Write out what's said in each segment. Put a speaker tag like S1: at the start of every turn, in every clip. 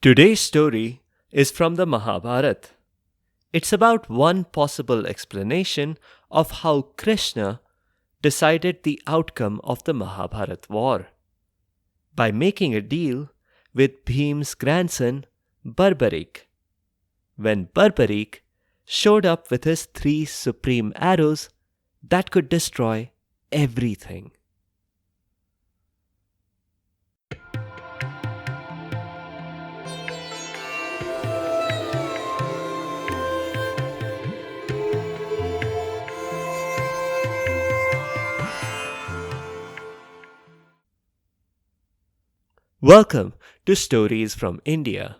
S1: Today's story is from the Mahabharata. It's about one possible explanation of how Krishna decided the outcome of the Mahabharata war by making a deal with Bhim's grandson Barbarik. When Barbarik showed up with his three supreme arrows that could destroy everything. Welcome to Stories from India.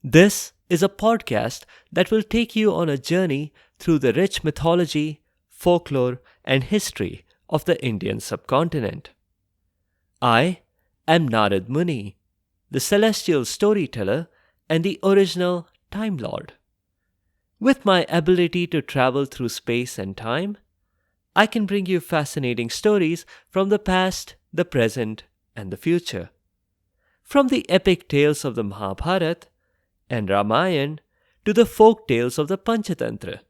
S1: This is a podcast that will take you on a journey through the rich mythology, folklore, and history of the Indian subcontinent. I am Narada Muni, the celestial storyteller and the original Time Lord. With my ability to travel through space and time, I can bring you fascinating stories from the past, the present, and the future. From the epic tales of the Mahabharata and Ramayana to the folk tales of the Panchatantra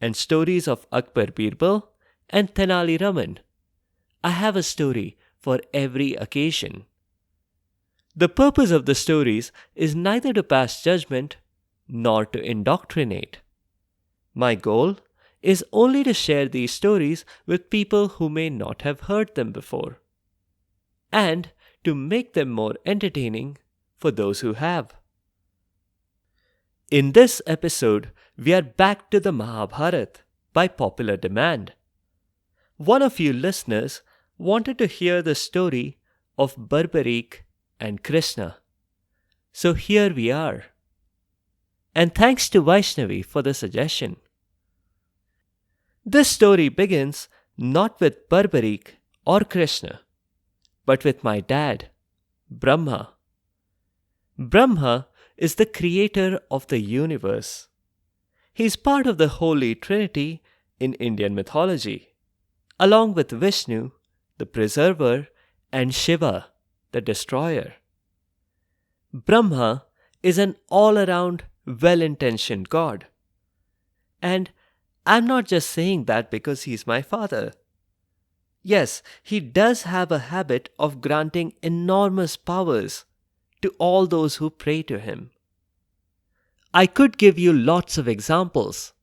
S1: and stories of Akbar Birbal and Tenali Raman, I have a story for every occasion. The purpose of the stories is neither to pass judgment nor to indoctrinate. My goal is only to share these stories with people who may not have heard them before, and to make them more entertaining for those who have. In this episode, we are back to the Mahabharata by popular demand. One of you listeners wanted to hear the story of Barbarik and Krishna. So here we are. And thanks to Vaishnavi for the suggestion. This story begins not with Barbarik or Krishna, but with my dad, Brahma. Brahma is the creator of the universe. He is part of the Holy Trinity in Indian mythology, along with Vishnu, the preserver, and Shiva, the destroyer. Brahma is an all-around, well-intentioned God. And I'm not just saying that because he's my father. Yes, he does have a habit of granting enormous powers to all those who pray to him. I could give you lots of examples,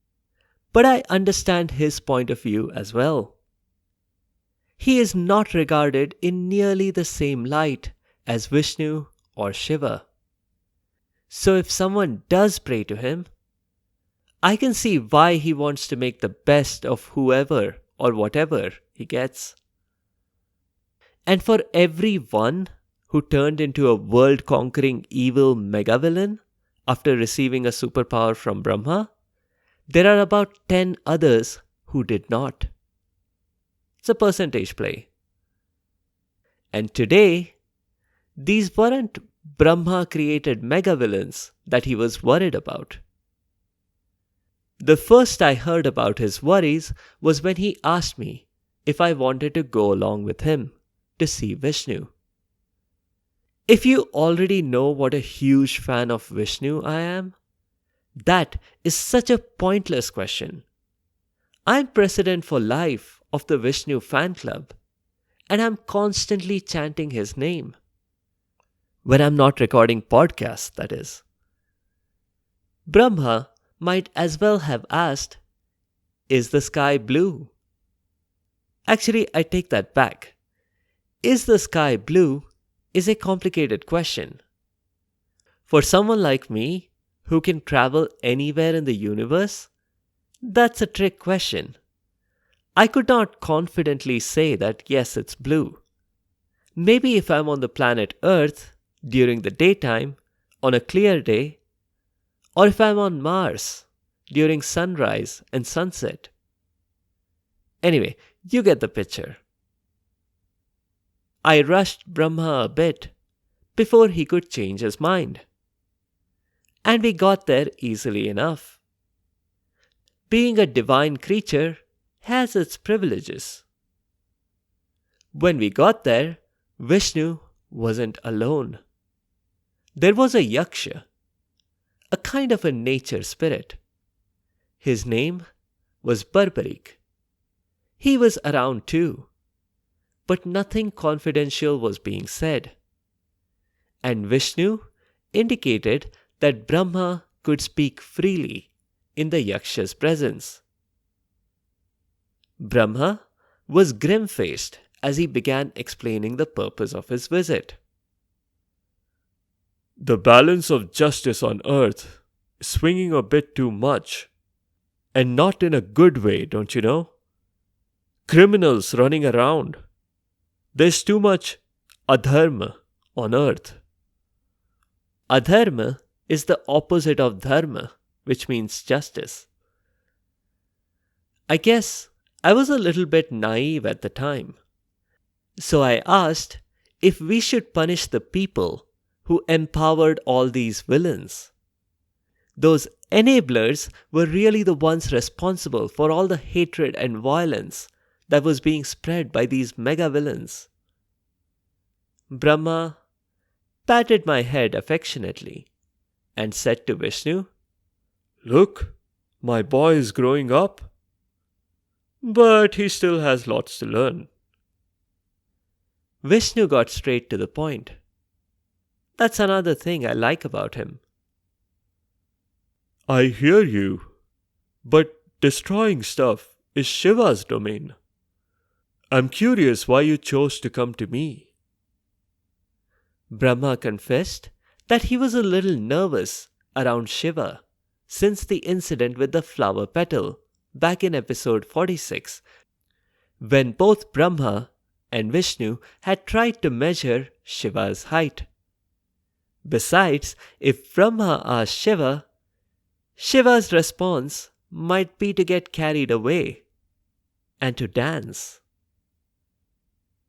S1: but I understand his point of view as well. He is not regarded in nearly the same light as Vishnu or Shiva. So if someone does pray to him, I can see why he wants to make the best of whoever or whatever he gets. And for every one who turned into a world-conquering evil mega-villain after receiving a superpower from Brahma, there are about 10 others who did not. It's a percentage play. And today, these weren't Brahma-created mega-villains that he was worried about. The first I heard about his worries was when he asked me if I wanted to go along with him to see Vishnu. If you already know what a huge fan of Vishnu I am, that is such a pointless question. I'm president for life of the Vishnu fan club, and I'm constantly chanting his name. When I'm not recording podcasts, that is. Brahma might as well have asked, "Is the sky blue?" Actually, I take that back. Is the sky blue is a complicated question. For someone like me, who can travel anywhere in the universe, that's a trick question. I could not confidently say that yes, it's blue. Maybe if I'm on the planet Earth during the daytime on a clear day, or if I'm on Mars during sunrise and sunset. Anyway, you get the picture. I rushed Brahma a bit before he could change his mind. And we got there easily enough. Being a divine creature has its privileges. When we got there, Vishnu wasn't alone. There was a Yaksha, a kind of a nature spirit. His name was Barbarik. He was around too, but nothing confidential was being said. And Vishnu indicated that Brahma could speak freely in the Yaksha's presence. Brahma was grim faced as he began explaining the purpose of his visit.
S2: The balance of justice on earth is swinging a bit too much. And not in a good way, don't you know? Criminals running around. There's too much adharma on earth.
S1: Adharma is the opposite of dharma, which means justice. I guess I was a little bit naive at the time. So I asked if we should punish the people who empowered all these villains. Those enablers were really the ones responsible for all the hatred and violence that was being spread by these mega villains. Brahma patted my head affectionately and said to Vishnu,
S2: Look, my boy is growing up. But he still has lots to learn.
S1: Vishnu got straight to the point. That's another thing I like about him.
S2: I hear you, but destroying stuff is Shiva's domain. I'm curious why you chose to come to me.
S1: Brahma confessed that he was a little nervous around Shiva since the incident with the flower petal back in episode 46, when both Brahma and Vishnu had tried to measure Shiva's height. Besides, if Brahma asked Shiva, Shiva's response might be to get carried away and to dance.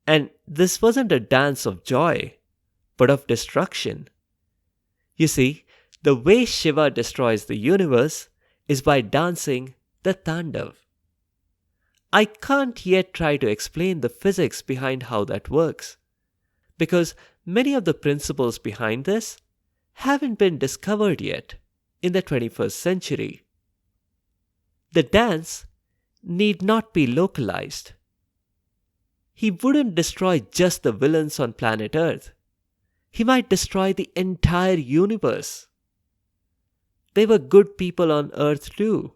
S1: And this wasn't a dance of joy, but of destruction. You see, the way Shiva destroys the universe is by dancing the Tandav. I can't yet try to explain the physics behind how that works, because many of the principles behind this haven't been discovered yet in the 21st century. The dance need not be localized. He wouldn't destroy just the villains on planet Earth. He might destroy the entire universe. They were good people on Earth too,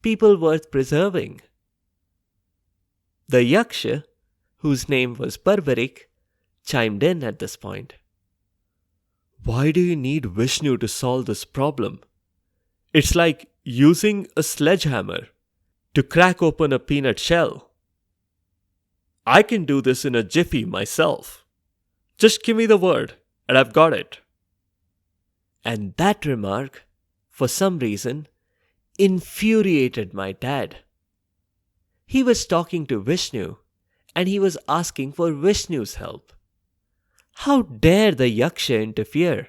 S1: people worth preserving. The Yaksha, whose name was Barbarik, chimed in at this point.
S2: Why do you need Vishnu to solve this problem? It's like using a sledgehammer to crack open a peanut shell. I can do this in a jiffy myself. Just give me the word, and I've got it.
S1: And that remark, for some reason, infuriated my dad. He was talking to Vishnu, and he was asking for Vishnu's help. How dare the Yaksha interfere?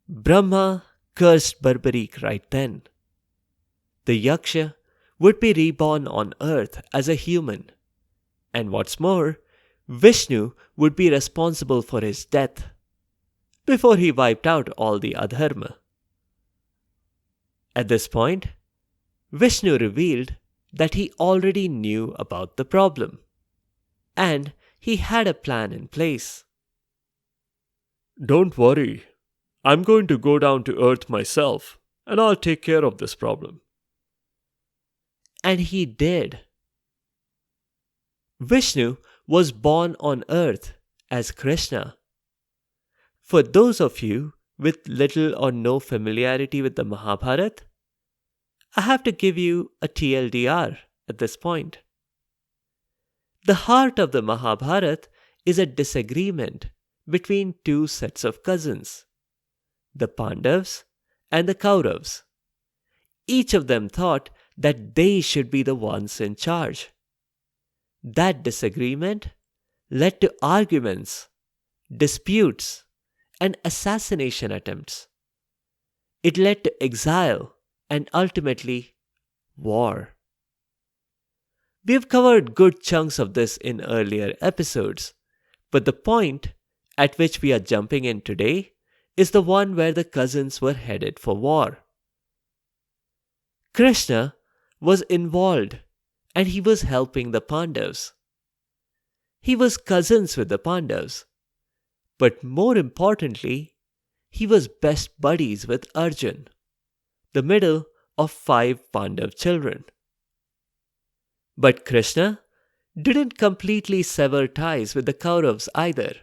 S1: Brahma cursed Barbarik right then. The Yaksha would be reborn on earth as a human, and what's more, Vishnu would be responsible for his death before he wiped out all the adharma. At this point, Vishnu revealed that he already knew about the problem, and he had a plan in place.
S2: Don't worry, I'm going to go down to earth myself, and I'll take care of this problem.
S1: And he did. Vishnu was born on earth as Krishna. For those of you with little or no familiarity with the Mahabharata, I have to give you a TLDR at this point. The heart of the Mahabharata is a disagreement between two sets of cousins, the Pandavas and the Kauravas. Each of them thought that they should be the ones in charge. That disagreement led to arguments, disputes, and assassination attempts. It led to exile and ultimately war. We have covered good chunks of this in earlier episodes, but the point at which we are jumping in today is the one where the cousins were headed for war. Krishna was involved and he was helping the Pandavas. He was cousins with the Pandavas, but more importantly, he was best buddies with Arjun, the middle of 5 Pandav children. But Krishna didn't completely sever ties with the Kauravas either.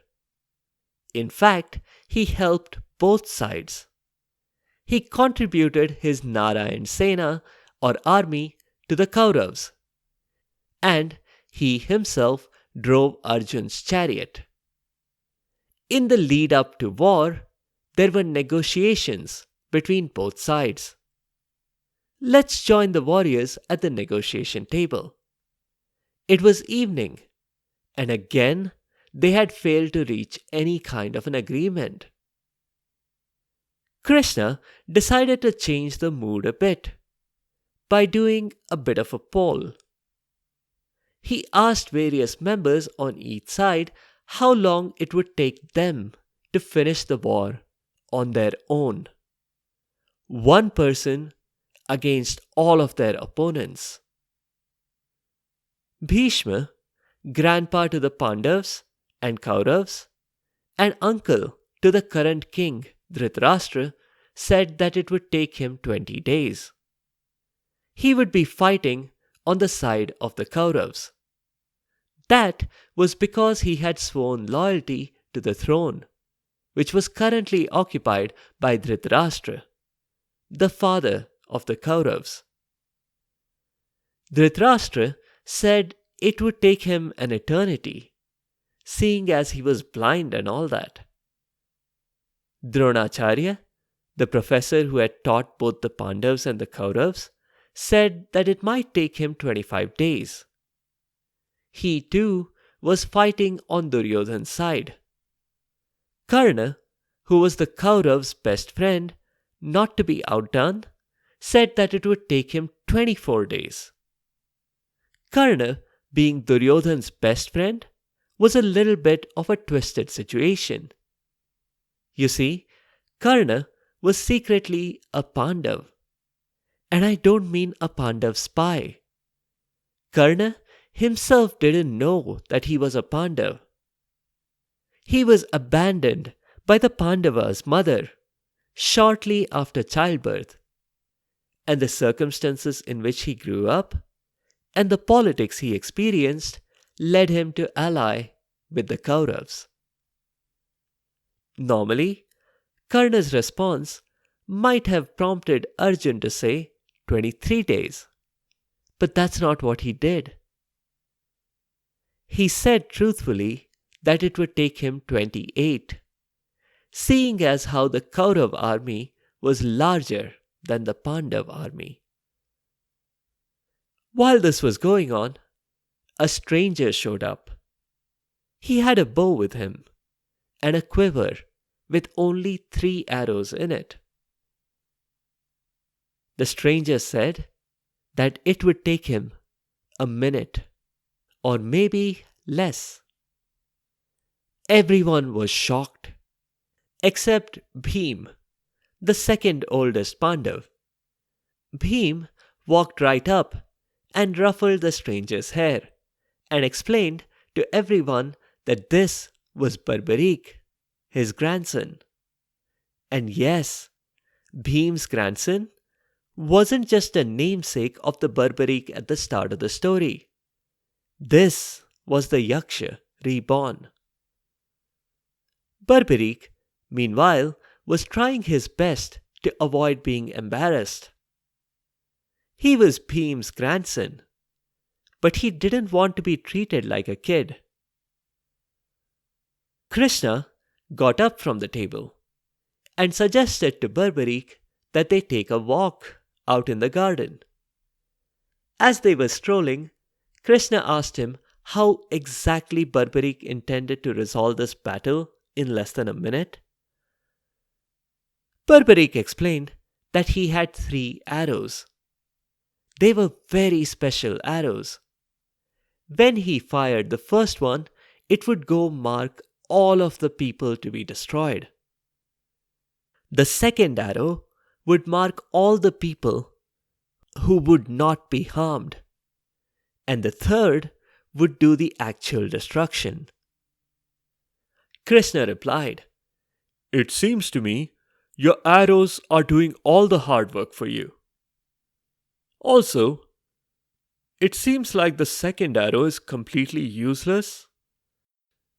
S1: In fact, he helped both sides. He contributed his Narayan Sena or army to the Kauravas, and he himself drove Arjun's chariot. In the lead up to war, there were negotiations between both sides. Let's join the warriors at the negotiation table. It was evening, and again they had failed to reach any kind of an agreement. Krishna decided to change the mood a bit by doing a bit of a poll. He asked various members on each side how long it would take them to finish the war on their own. One person against all of their opponents. Bhishma, grandpa to the Pandavas and Kauravas, and uncle to the current king Dhritarashtra, said that it would take him 20 days. He would be fighting on the side of the Kauravas. That was because he had sworn loyalty to the throne, which was currently occupied by Dhritarashtra, the father of the Kauravas. Dhritarashtra said it would take him an eternity, seeing as he was blind and all that. Dronacharya, the professor who had taught both the Pandavas and the Kauravas, said that it might take him 25 days. He too was fighting on Duryodhan's side. Karna, who was the Kaurav's best friend, not to be outdone, said that it would take him 24 days. Karna, being Duryodhan's best friend, was a little bit of a twisted situation. You see, Karna was secretly a Pandav. And I don't mean a Pandav spy. Karna himself didn't know that he was a Pandav. He was abandoned by the Pandava's mother shortly after childbirth, and the circumstances in which he grew up and the politics he experienced led him to ally with the Kauravas. Normally, Karna's response might have prompted Arjun to say 23 days, but that's not what he did. He said truthfully that it would take him 28, seeing as how the Kaurav army was larger than the Pandav army. While this was going on, a stranger showed up. He had a bow with him and a quiver with only 3 arrows in it. The stranger said that it would take him a minute or maybe less. Everyone was shocked except Bhima, the second oldest Pandav. Bhima walked right up and ruffled the stranger's hair and explained to everyone that this was Barbarika, his grandson. And yes, Bhima's grandson wasn't just a namesake of the Barbarika at the start of the story. This was the Yaksha reborn. Barbarika, meanwhile, was trying his best to avoid being embarrassed. He was Bhima's grandson, but he didn't want to be treated like a kid. Krishna got up from the table and suggested to Barbarika that they take a walk out in the garden. As they were strolling, Krishna asked him how exactly Barbarika intended to resolve this battle in less than a minute. Barbarika explained that he had 3 arrows. They were very special arrows. When he fired the first one, it would go mark all of the people to be destroyed. The second arrow would mark all the people who would not be harmed, and the third would do the actual destruction. Krishna replied,
S2: It seems to me your arrows are doing all the hard work for you. Also, it seems like the second arrow is completely useless.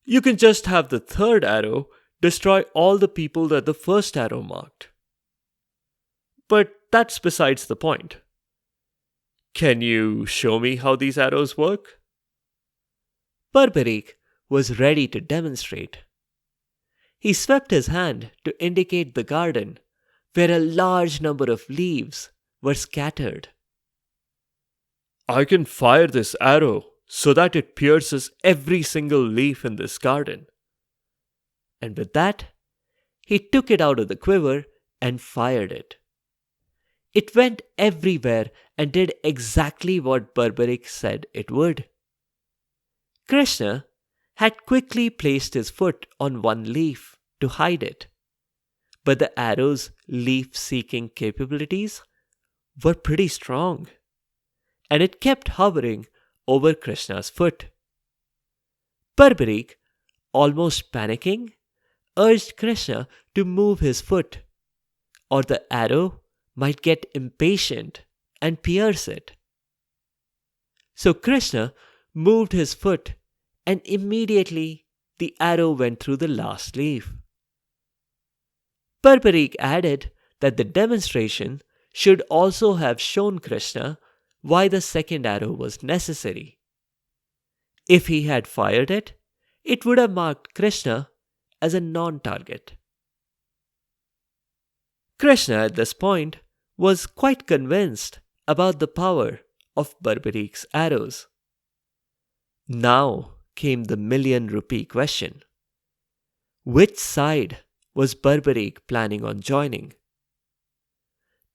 S2: You can just have the third arrow destroy all the people that the first arrow marked. But that's besides the point. Can you show me how these arrows work?
S1: Barbarik was ready to demonstrate. He swept his hand to indicate the garden where a large number of leaves were scattered.
S2: I can fire this arrow so that it pierces every single leaf in this garden.
S1: And with that, he took it out of the quiver and fired it. It went everywhere and did exactly what Barbarik said it would. Krishna had quickly placed his foot on one leaf to hide it, but the arrow's leaf-seeking capabilities were pretty strong, and it kept hovering over Krishna's foot. Barbarik, almost panicking, urged Krishna to move his foot, or the arrow might get impatient and pierce it. So Krishna moved his foot, and immediately the arrow went through the last leaf. Barbarik added that the demonstration should also have shown Krishna why the second arrow was necessary. If he had fired it, it would have marked Krishna as a non-target. Krishna at this point was quite convinced about the power of Barbarik's arrows. Now came the million-rupee question. Which side was Barbarik planning on joining?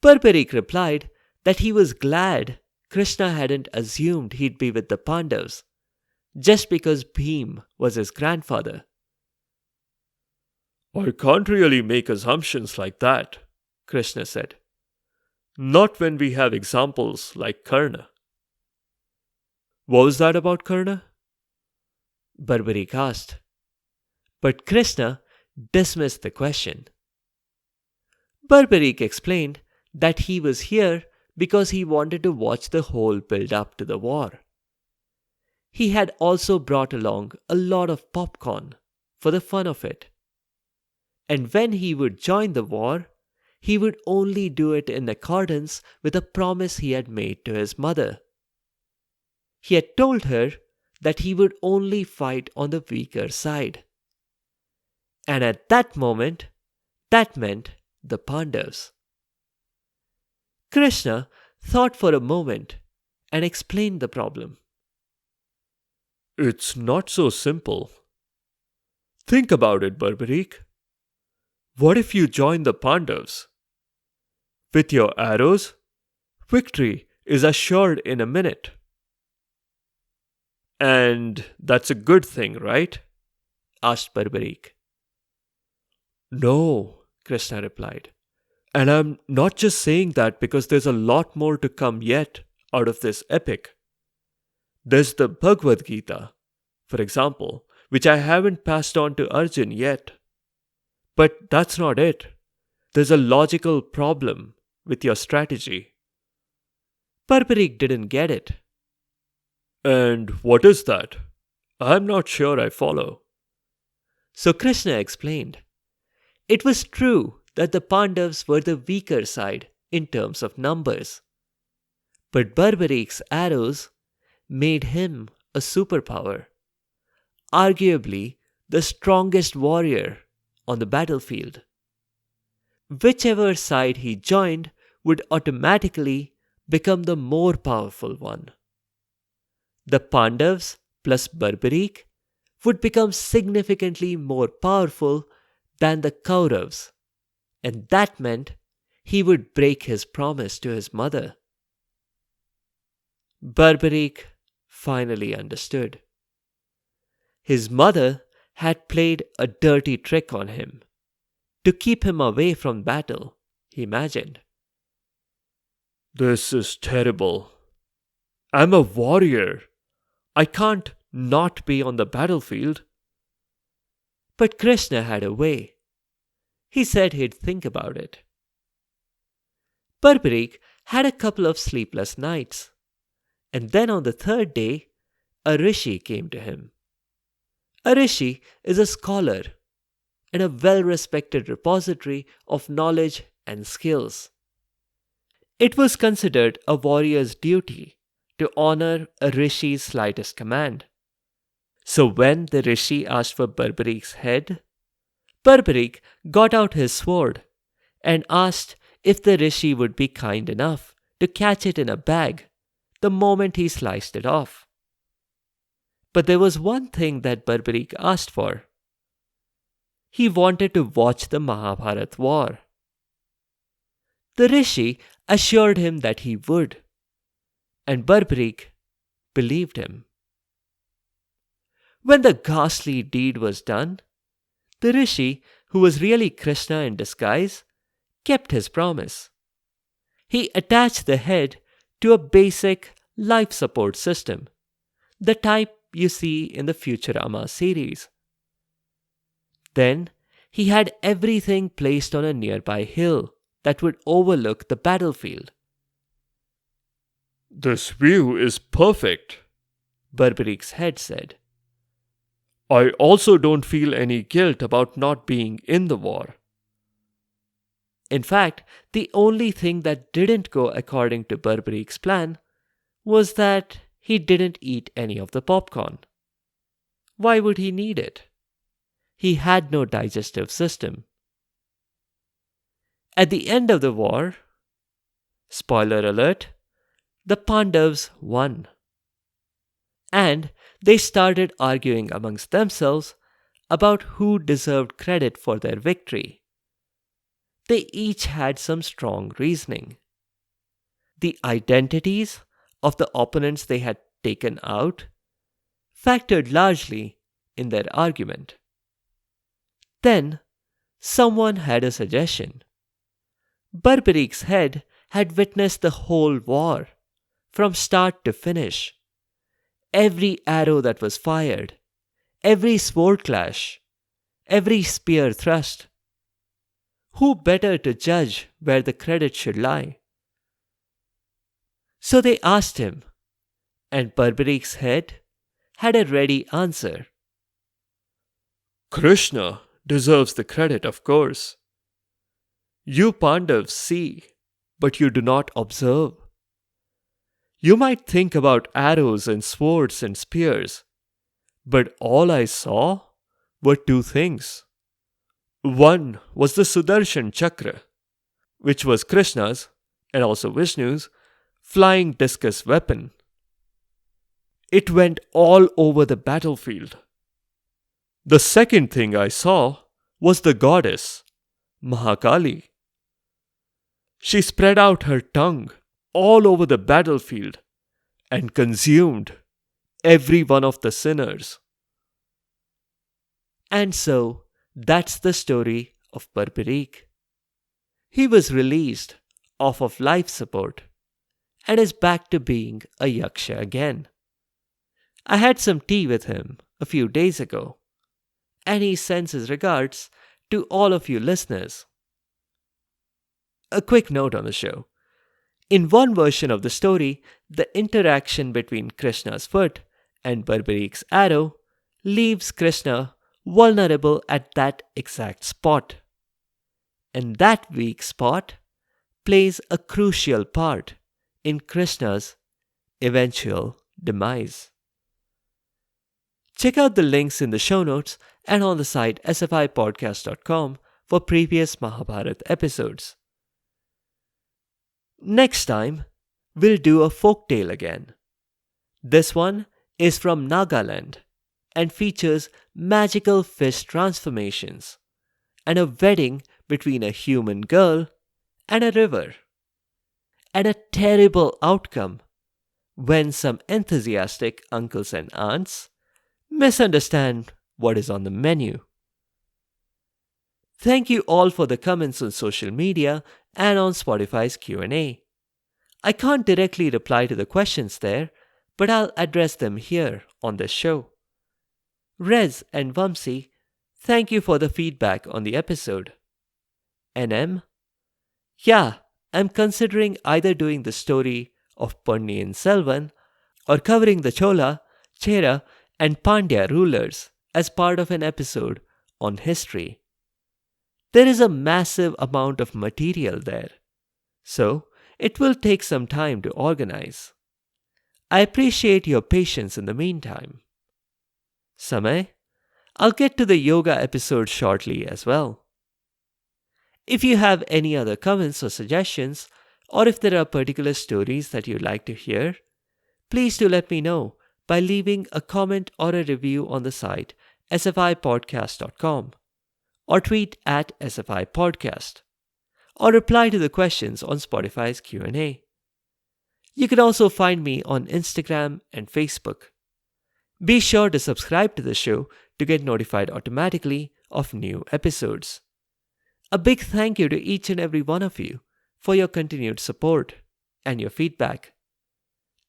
S1: Barbarik replied that he was glad Krishna hadn't assumed he'd be with the Pandavas just because Bhima was his grandfather.
S2: I can't really make assumptions like that, Krishna said. Not when we have examples like Karna. What was that about Karna?
S1: Barbarik asked. But Krishna dismissed the question. Barbarik explained that he was here because he wanted to watch the whole build up to the war. He had also brought along a lot of popcorn for the fun of it. And when he would join the war, he would only do it in accordance with a promise he had made to his mother. He had told her that he would only fight on the weaker side. And at that moment, that meant the Pandavas. Krishna thought for a moment and explained the problem.
S2: It's not so simple. Think about it, Barbarik. What if you join the Pandavas? With your arrows, victory is assured in a minute. And that's a good thing, right?
S1: Asked Barbarik.
S2: No, Krishna replied. And I'm not just saying that because there's a lot more to come yet out of this epic. There's the Bhagavad Gita, for example, which I haven't passed on to Arjun yet. But that's not it. There's a logical problem with your strategy.
S1: Barbarik didn't get it.
S2: And what is that? I'm not sure I follow.
S1: So Krishna explained. It was true that the Pandavas were the weaker side in terms of numbers. But Barbarik's arrows made him a superpower, arguably the strongest warrior on the battlefield. Whichever side he joined would automatically become the more powerful one. The Pandavas plus Barbarik would become significantly more powerful than the Kauravas, and that meant he would break his promise to his mother. Barbarik finally understood. His mother had played a dirty trick on him to keep him away from battle, he imagined.
S2: This is terrible. I'm a warrior. I can't not be on the battlefield.
S1: But Krishna had a way. He said he'd think about it. Barbarik had a couple of sleepless nights, and then on the third day, a rishi came to him. A rishi is a scholar and a well respected repository of knowledge and skills. It was considered a warrior's duty to honor a rishi's slightest command. So when the rishi asked for Barbarik's head, Barbarik got out his sword and asked if the rishi would be kind enough to catch it in a bag the moment he sliced it off. But there was one thing that Barbarik asked for. He wanted to watch the Mahabharata war. The rishi assured him that he would, and Barbarik believed him. When the ghastly deed was done, the rishi, who was really Krishna in disguise, kept his promise. He attached the head to a basic life support system, the type you see in the Futurama series. Then he had everything placed on a nearby hill that would overlook the battlefield.
S2: This view is perfect,
S1: Barbarik's head said.
S2: I also don't feel any guilt about not being in the war.
S1: In fact, the only thing that didn't go according to Barbarik's plan was that he didn't eat any of the popcorn. Why would he need it? He had no digestive system. At the end of the war, spoiler alert, the Pandavas won. And they started arguing amongst themselves about who deserved credit for their victory. They each had some strong reasoning. The identities of the opponents they had taken out factored largely in their argument. Then someone had a suggestion. Barbarik's head had witnessed the whole war, from start to finish. Every arrow that was fired, every sword clash, every spear thrust. Who better to judge where the credit should lie? So they asked him, and Barbarik's head had a ready answer.
S2: Krishna deserves the credit, of course. You Pandavas see, but you do not observe. You might think about arrows and swords and spears, but all I saw were two things. One was the Sudarshan Chakra, which was Krishna's and also Vishnu's flying discus weapon. It went all over the battlefield. The second thing I saw was the goddess, Mahakali. She spread out her tongue all over the battlefield and consumed every one of the sinners. And so, that's the story of Barbarik. He was released off of life support and is back to being a yaksha again. I had some tea with him a few days ago, and he sends his regards to all of you listeners. A quick note on the show. In one version of the story, the interaction between Krishna's foot and Barbarik's arrow leaves Krishna vulnerable at that exact spot. And that weak spot plays a crucial part in Krishna's eventual demise. Check out the links in the show notes and on the site sfipodcast.com for previous Mahabharata episodes. Next time, we'll do a folk tale again. This one is from Nagaland and features magical fish transformations and a wedding between a human girl and a river, and a terrible outcome when some enthusiastic uncles and aunts misunderstand
S1: what is on the menu. Thank you all for the comments on social media and on Spotify's Q&A. I can't directly reply to the questions there, but I'll address them here on this show. Rez and Vamsi, thank you for the feedback on the episode. NM, yeah, I'm considering either doing the story of Ponniyin Selvan or covering the Chola, Chera, and Pandya rulers as part of an episode on history. There is a massive amount of material there, so it will take some time to organize. I appreciate your patience in the meantime. Samay, I'll get to the yoga episode shortly as well. If you have any other comments or suggestions, or if there are particular stories that you'd like to hear, please do let me know by leaving a comment or a review on the site sfipodcast.com, or tweet at sfipodcast, or reply to the questions on Spotify's Q&A. You can also find me on Instagram and Facebook. Be sure to subscribe to the show to get notified automatically of new episodes. A big thank you to each and every one of you for your continued support and your feedback.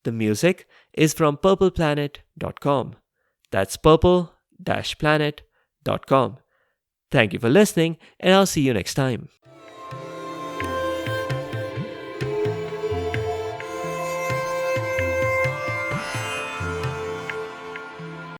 S1: The music is from purpleplanet.com. That's purple-planet.com. Thank you for listening, and I'll see you next time.